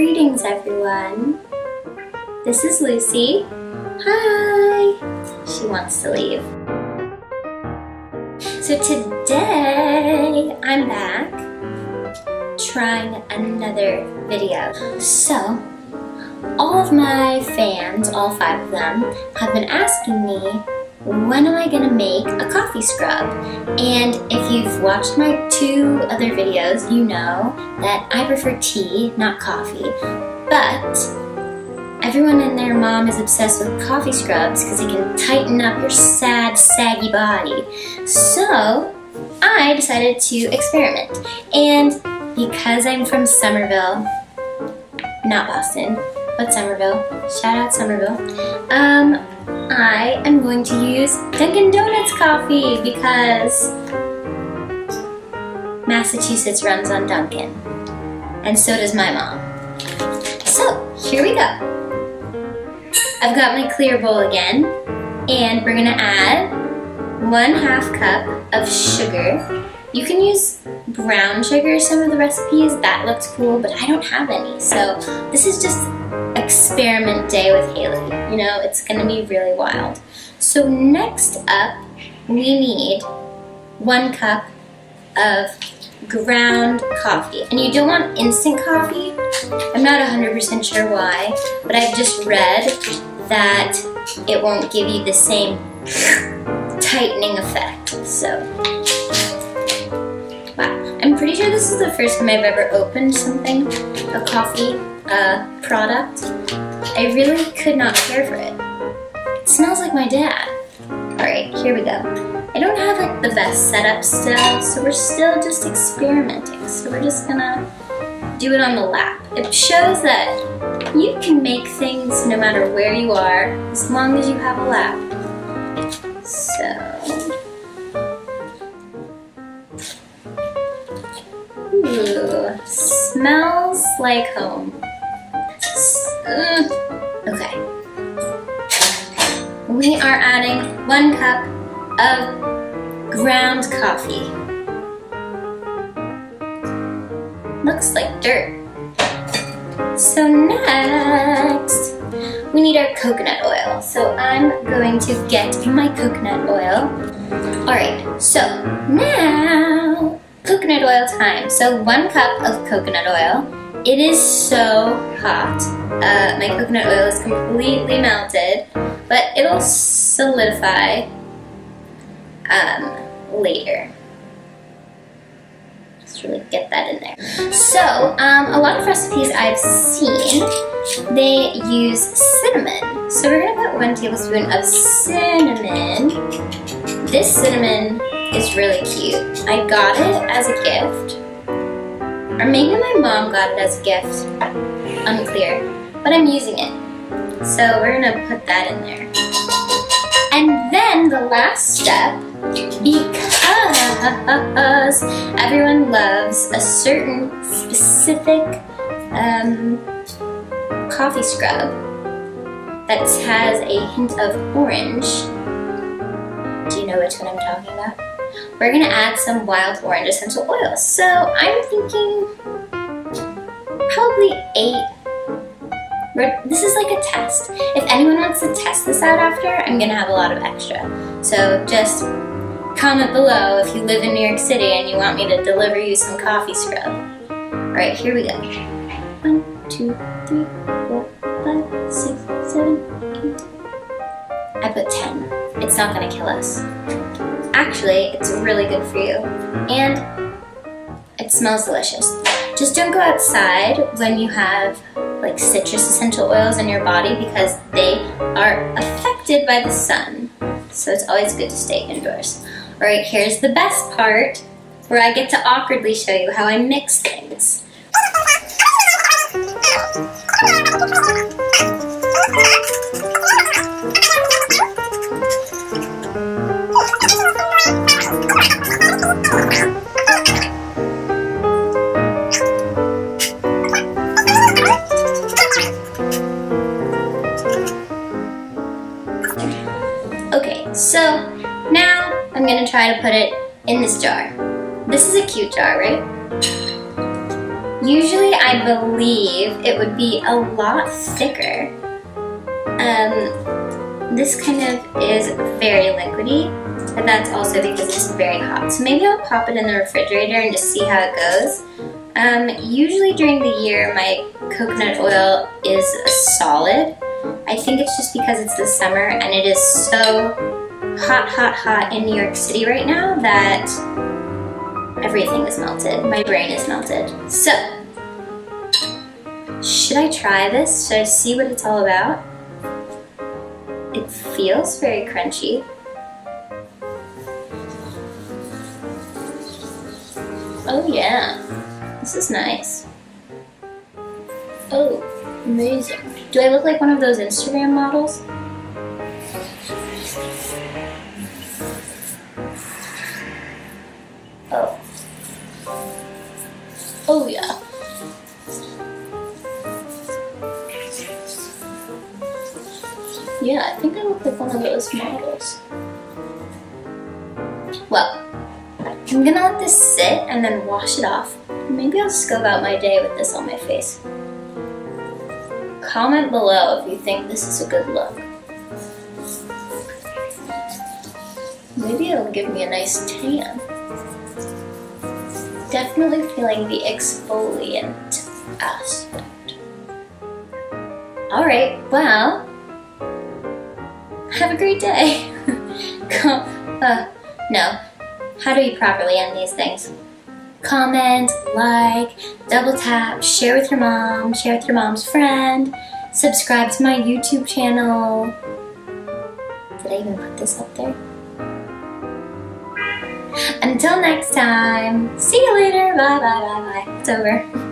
Greetings, everyone. This is Lucy. Hi. She wants to leave. So today I'm back trying another video. So all of my fans, all 5 of them, have been asking me, when am I gonna make a coffee scrub? And if you've watched my 2 other videos, you know that I prefer tea, not coffee. But everyone and their mom is obsessed with coffee scrubs because it can tighten up your sad, saggy body. So I decided to experiment. And because I'm from Somerville, not Boston, but Somerville, shout out Somerville, I am going to use Dunkin' Donuts coffee because Massachusetts runs on Dunkin', and so does my mom. So here we go. I've got my clear bowl again, and we're gonna add 1/2 cup of sugar. You can use brown sugar, some of the recipes, that looks cool, but I don't have any, so this is just experiment day with Haley. You know, it's gonna be really wild. So next up, we need 1 cup of ground coffee. And you don't want instant coffee. I'm not 100% sure why, but I've just read that it won't give you the same tightening effect, so. Wow, I'm pretty sure this is the first time I've ever opened something, a coffee product. I really could not care for it. It smells like my dad. Alright, here we go. I don't have like the best setup still, so we're still just experimenting. So we're just gonna do it on the lap. It shows that you can make things no matter where you are, as long as you have a lap. So, ooh, smells like home. Okay. We are adding 1 cup of ground coffee. Looks like dirt. So next, we need our coconut oil. So I'm going to get my coconut oil. Alright, so now, coconut oil time. So 1 cup of coconut oil. It is so hot. My coconut oil is completely melted, but it'll solidify later. Just really get that in there. So, a lot of recipes I've seen, they use cinnamon. So we're gonna put 1 tablespoon of cinnamon. This cinnamon is really cute. I got it as a gift. Or maybe my mom got it as a gift. Unclear. But I'm using it. So we're gonna put that in there. And then the last step, because everyone loves a certain specific coffee scrub that has a hint of orange. Do you know which one I'm talking about? We're gonna add some wild orange essential oil. So I'm thinking probably 8. This is like a test. If anyone wants to test this out after, I'm gonna have a lot of extra. So just comment below if you live in New York City and you want me to deliver you some coffee scrub. Alright, here we go. 1, 2, 3, 4, 5, 6, 7, 8. I put 10. It's not gonna kill us. Actually, it's really good for you. And it smells delicious. Just don't go outside when you have like citrus essential oils in your body because they are affected by the sun. So it's always good to stay indoors. Alright, here's the best part where I get to awkwardly show you how I mix things. Okay, so now I'm gonna try to put it in this jar. This is a cute jar, right? Usually I believe it would be a lot thicker. This kind of is very liquidy, but that's also because it's very hot. So maybe I'll pop it in the refrigerator and just see how it goes. Usually during the year my coconut oil is a solid. I think it's just because it's the summer and it is so hot in New York City right now that everything is melted. My brain is melted. So, should I try this? Should I see what it's all about? It feels very crunchy. Oh yeah, this is nice. Oh, amazing. Do I look like one of those Instagram models? Oh. Oh yeah. Yeah, I think I look like one of those models. Well, I'm gonna let this sit and then wash it off. Maybe I'll just go about my day with this on my face. Comment below if you think this is a good look. Maybe it'll give me a nice tan. Definitely feeling the exfoliant aspect. Alright, well, have a great day. No. How do you properly end these things? Comment, like, double tap, share with your mom, share with your mom's friend, subscribe to my YouTube channel. Did I even put this up there? Until next time, see you later, bye bye bye bye, it's over.